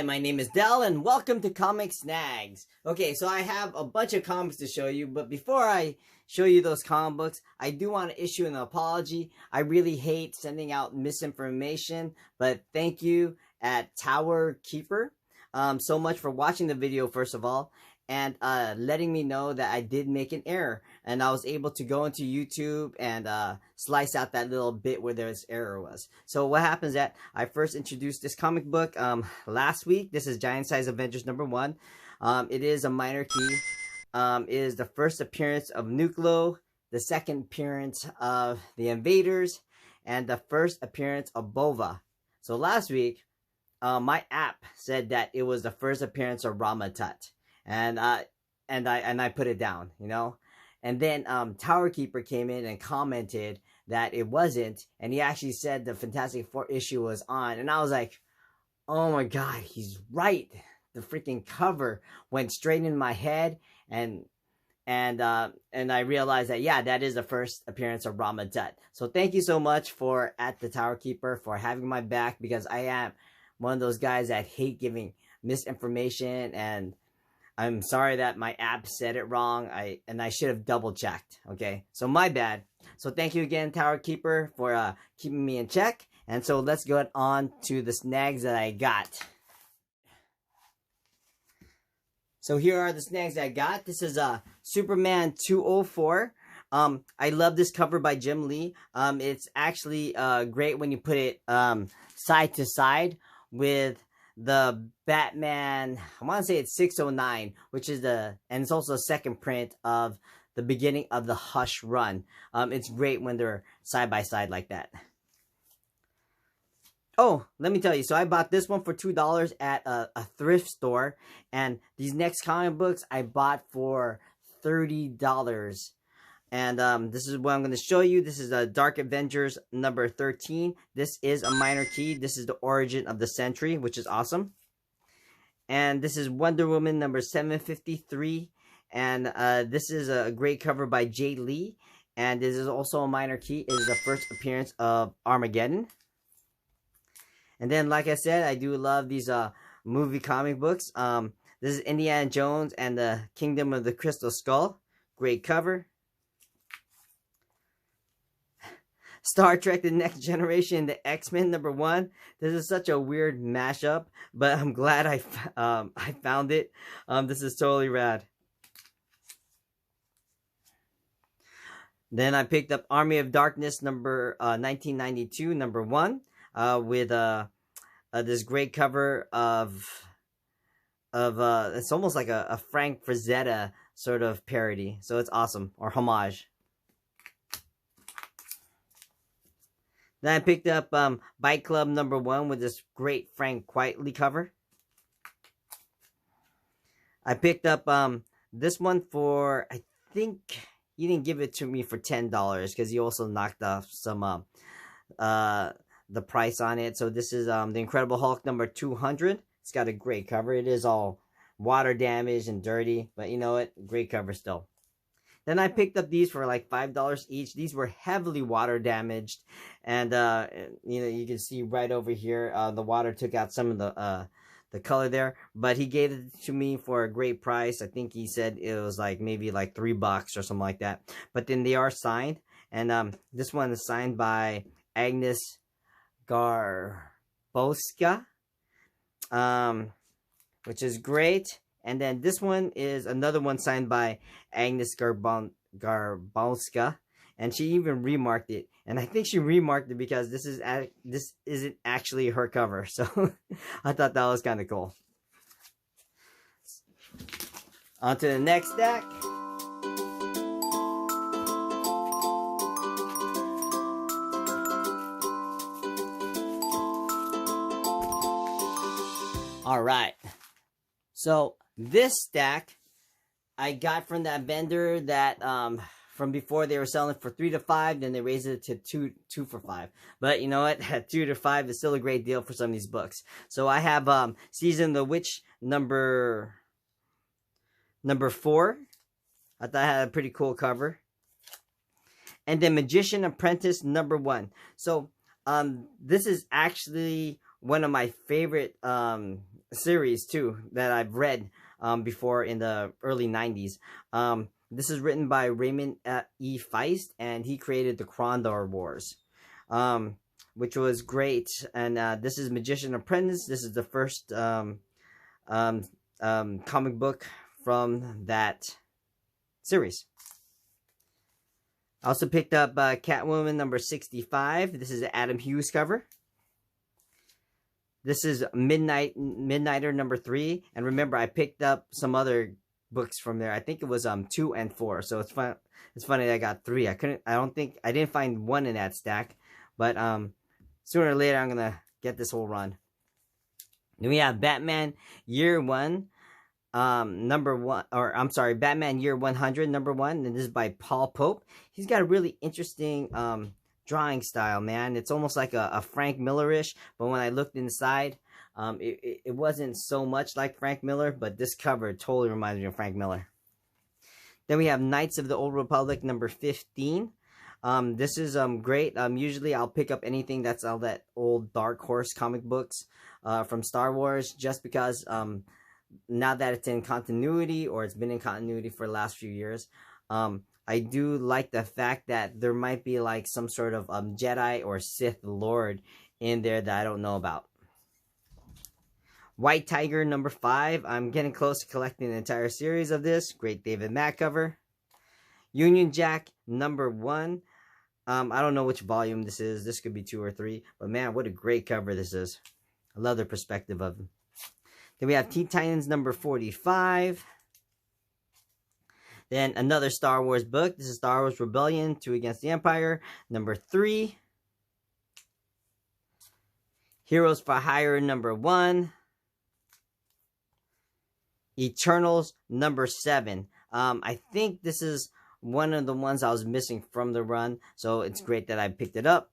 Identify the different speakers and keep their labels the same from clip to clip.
Speaker 1: Hi, my name is Del, and welcome to Comic Snags. Okay, so I have a bunch of comics to show you, but before I show you those comic books, I do want to issue an apology. I really hate sending out misinformation, but thank you at Tower Keeper so much for watching the video, first of all, and letting me know that I did make an error. And I was able to go into YouTube and slice out that little bit where this error was. So what happens is that I first introduced this comic book last week. This is Giant Size Avengers #1. It is a minor key. It is the first appearance of Nuclo, the second appearance of the Invaders, and the first appearance of Bova. So last week, my app said that it was the first appearance of Rama-Tut. And I put it down, you know. And then Tower Keeper came in and commented that it wasn't, and he actually said the Fantastic Four issue was on, and I was like, oh my god, he's right. The freaking cover went straight in my head, and I realized that, yeah, that is the first appearance of Rama-Tut. So thank you so much for at the Tower Keeper for having my back, because I am one of those guys that hate giving misinformation, and I'm sorry that my app said it wrong. I should have double checked. Okay, so my bad. So thank you again, Tower Keeper, for keeping me in check. And so let's go on to the snags that I got. So here are the snags I got. This is Superman 204. I love this cover by Jim Lee. It's actually great when you put it side to side with the Batman, I want to say it's 609, which is and it's also a second print of the beginning of the Hush run. It's great when they're side by side like that. Oh, let me tell you, so I bought this one for $2 at a thrift store, and these next comic books I bought for $30. And this is what I'm going to show you. This is Dark Avengers #13. This is a minor key. This is the origin of the Sentry, which is awesome. And this is Wonder Woman #753. And this is a great cover by Jay Lee. And this is also a minor key. It is the first appearance of Armageddon. And then, like I said, I do love these movie comic books. This is Indiana Jones and the Kingdom of the Crystal Skull. Great cover. Star Trek The Next Generation, the X-Men #1. This is such a weird mashup, but I'm glad I found it. This is totally rad. Then I picked up Army of Darkness 1992 #1 with this great cover of it's almost like a Frank Frazetta sort of parody. So it's awesome, or homage. Then I picked up Bike Club #1 with this great Frank Quitely cover. I picked up this one for, I think he didn't give it to me for $10 because he also knocked off some the price on it. So this is the Incredible Hulk #200. It's got a great cover. It is all water damaged and dirty, but you know what? Great cover still. Then I picked up these for like $5 each. These were heavily water damaged, and you know, you can see right over here the water took out some of the color there. But he gave it to me for a great price. I think he said it was like maybe like $3 or something like that. But then they are signed, and this one is signed by Agnes Garbowska, which is great. And then this one is another one signed by Agnes Garbowska, and she even remarked it. And I think she remarked it because this isn't actually her cover. So I thought that was kind of cool. On to the next stack. All right. So this stack I got from that vendor that from before they were selling it for 3 to 5, then they raised it to 2 for 5. But you know what? 2 to 5 is still a great deal for some of these books. So I have Season of the Witch number 4. I thought it had a pretty cool cover. And then Magician Apprentice #1. So this is actually one of my favorite series too that I've read before in the early 90s. This is written by Raymond E. Feist, and he created the Krondor Wars, which was great. And this is Magician Apprentice. This is the first comic book from that series. I also picked up Catwoman number 65. This is an Adam Hughes cover. This is Midnighter number 3. And remember, I picked up some other books from there. I think it was 2 and 4. So it's fun. It's funny that I got 3. I didn't find 1 in that stack. But sooner or later, I'm gonna get this whole run. Then we have Batman Year 1. Batman Year 100 number 1, and this is by Paul Pope. He's got a really interesting drawing style, man. It's almost like a Frank Miller-ish, but when I looked inside, it wasn't so much like Frank Miller, but this cover totally reminds me of Frank Miller. Then we have Knights of the Old Republic number 15. This is great. Usually I'll pick up anything that's all that old Dark Horse comic books from Star Wars, just because now that it's in continuity, or it's been in continuity for the last few years, I do like the fact that there might be like some sort of Jedi or Sith Lord in there that I don't know about. White Tiger number 5. I'm getting close to collecting the entire series of this. Great David Mack cover. Union Jack number 1. I don't know which volume this is. This could be 2 or 3. But man, what a great cover this is. I love the perspective of them. Then we have Teen Titans number 45. Then another Star Wars book. This is Star Wars Rebellion 2 Against the Empire number 3. Heroes for Hire number 1. Eternals number 7. I think this is one of the ones I was missing from the run, so it's great that I picked it up.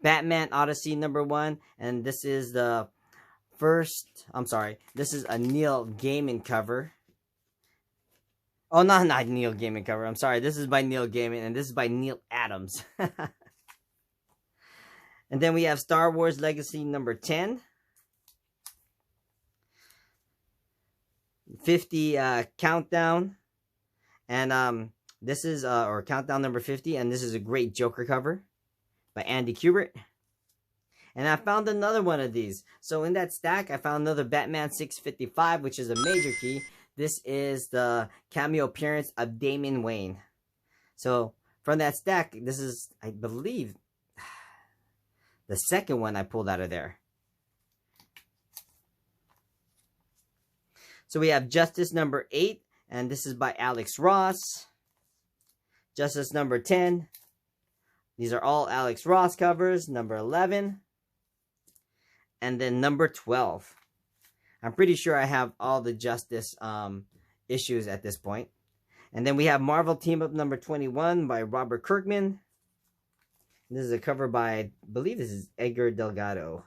Speaker 1: Batman Odyssey number 1, and this is the this is a Neil Gaiman cover. Oh, not Neil Gaiman cover. I'm sorry. This is by Neil Gaiman, and this is by Neil Adams. And then we have Star Wars Legacy number 10. 50 Countdown. And this is, or Countdown number 50, and this is a great Joker cover by Andy Kubert. And I found another one of these. So in that stack, I found another Batman 655, which is a major key. This is the cameo appearance of Damian Wayne. So from that stack, this is, I believe, the second one I pulled out of there. So we have Justice number 8, and this is by Alex Ross. Justice number 10. These are all Alex Ross covers. Number 11. And then number 12. I'm pretty sure I have all the Justice issues at this point. And then we have Marvel Team Up number 21 by Robert Kirkman. This is a cover by, I believe this is Edgar Delgado.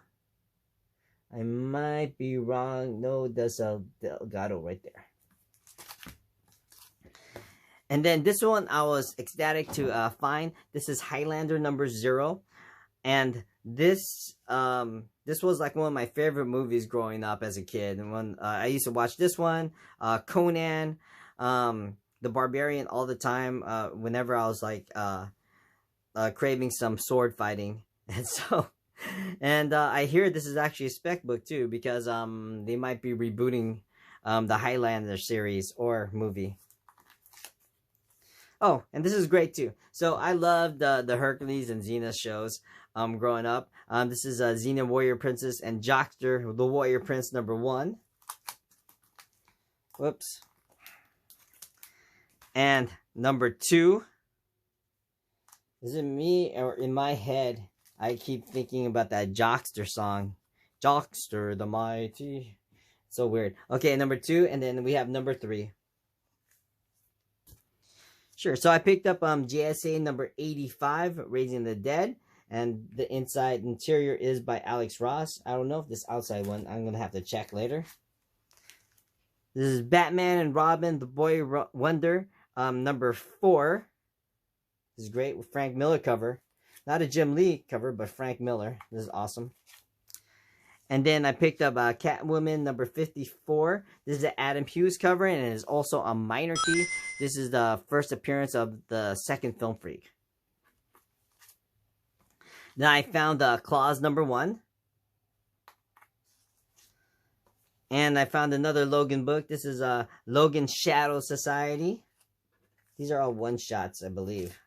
Speaker 1: I might be wrong. No, that's Delgado right there. And then this one I was ecstatic to find. This is Highlander number 0. And this was like one of my favorite movies growing up as a kid. And when I used to watch this one, Conan, The Barbarian all the time, whenever I was like craving some sword fighting. And so, and I hear this is actually a spec book too, because they might be rebooting the Highlander series or movie. Oh, and this is great too. So I loved the Hercules and Xena shows growing up. This is Xena Warrior Princess and Jockster the Warrior Prince number 1. Whoops. And number 2. Is it me or in my head I keep thinking about that Jockster song? Jockster the Mighty. So weird. Okay, number 2, and then we have number 3. Sure, so I picked up JSA number 85, Raising the Dead, and the interior is by Alex Ross. I don't know if this outside one, I'm going to have to check later. This is Batman and Robin, The Boy Wonder, number 4. This is great with Frank Miller cover. Not a Jim Lee cover, but Frank Miller. This is awesome. And then I picked up Catwoman number 54. This is an Adam Hughes cover, and it is also a minor key. This is the first appearance of the second Film Freak. Then I found Claws number 1. And I found another Logan book. This is Logan Shadow Society. These are all one-shots, I believe.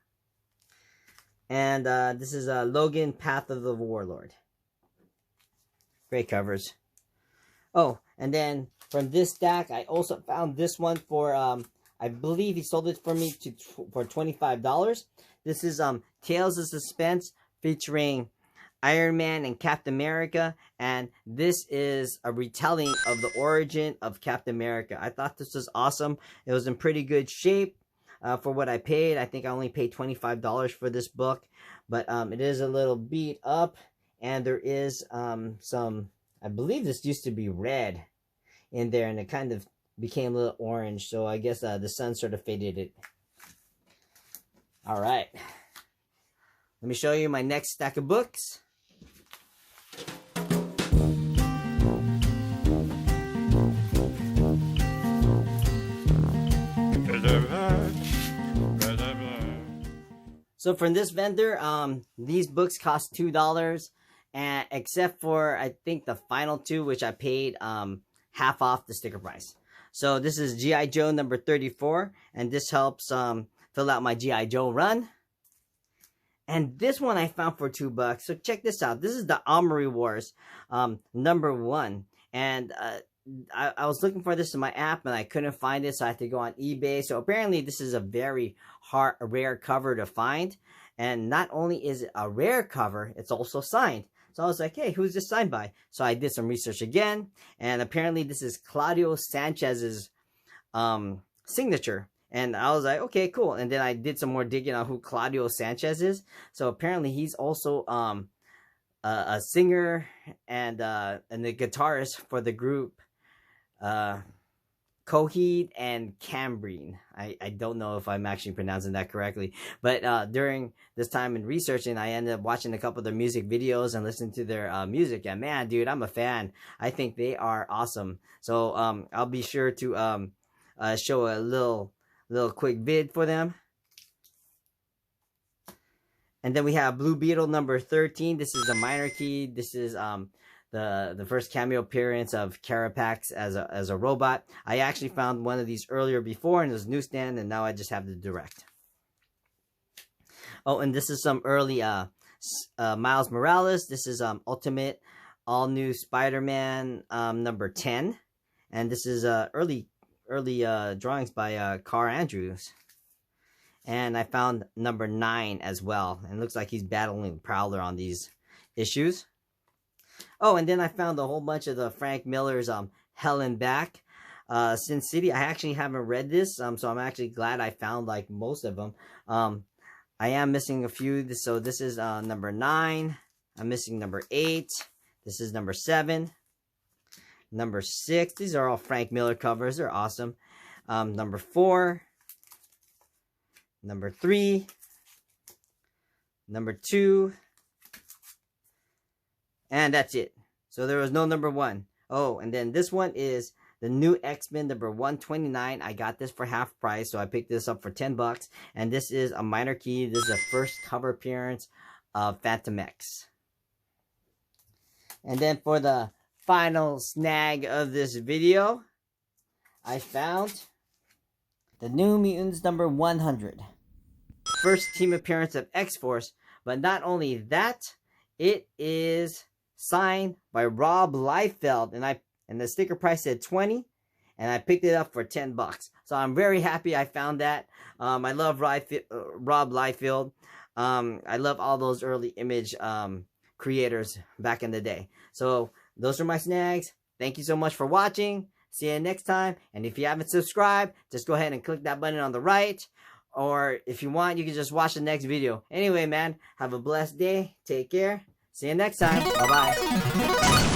Speaker 1: And this is Logan Path of the Warlord. Great covers. Oh, and then from this stack, I also found this one for, I believe he sold it for me for $25. This is Tales of Suspense featuring Iron Man and Captain America, and this is a retelling of the origin of Captain America. I thought this was awesome. It was in pretty good shape for what I paid. I think I only paid $25 for this book, but it is a little beat up, and there is some, I believe this used to be red in there, and it kind of became a little orange, so I guess the sun sort of faded it. All right. Let me show you my next stack of books. So from this vendor, these books cost $2, and except for I think the final two, which I paid half off the sticker price. So this is G.I. Joe number 34, and this helps fill out my G.I. Joe run. And this one I found for $2. So check this out. This is the Armory Wars number 1, and I was looking for this in my app and I couldn't find it, so I had to go on eBay. So apparently this is a very rare cover to find, and not only is it a rare cover, it's also signed. So I was like, hey, who's this signed by? So I did some research again, and apparently this is Claudio Sanchez's signature. And I was like, okay, cool. And then I did some more digging on who Claudio Sanchez is. So apparently he's also a singer and the guitarist for the group Coheed and Cambria. I don't know if I'm actually pronouncing that correctly, but during this time in researching, I ended up watching a couple of their music videos and listening to their music, and man, dude, I'm a fan. I think they are awesome. So I'll be sure to show a little quick vid for them. And then we have Blue Beetle number 13. This is the minor key. This is the first cameo appearance of Carapax as a robot. I actually found one of these earlier before in this newsstand, and now I just have the direct. Oh, and this is some early Miles Morales. This is Ultimate All New Spider-Man number 10, and this is early drawings by Carl Andrews. And I found number 9 as well, and it looks like he's battling Prowler on these issues. Oh, and then I found a whole bunch of the Frank Miller's Hell and Back, Sin City. I actually haven't read this, so I'm actually glad I found like most of them. I am missing a few, so this is number 9. I'm missing number 8. This is number 7. Number 6. These are all Frank Miller covers. They're awesome. Number 4. Number 3. Number 2. And that's it. So there was no number 1. Oh, and then this one is the new X-Men number 129. I got this for half price, so I picked this up for $10. And this is a minor key. This is the first cover appearance of Phantom X. And then for the final snag of this video, I found the New Mutants number 100. First team appearance of X-Force, but not only that, it is signed by Rob Liefeld, and the sticker price said $20, and I picked it up for $10. So I'm very happy I found that. I love Rob Liefeld. I love all those early Image creators back in the day. So those are my snags. Thank you so much for watching. See you next time. And if you haven't subscribed, just go ahead and click that button on the right. Or if you want, you can just watch the next video. Anyway, man, have a blessed day. Take care. See you next time. Bye-bye.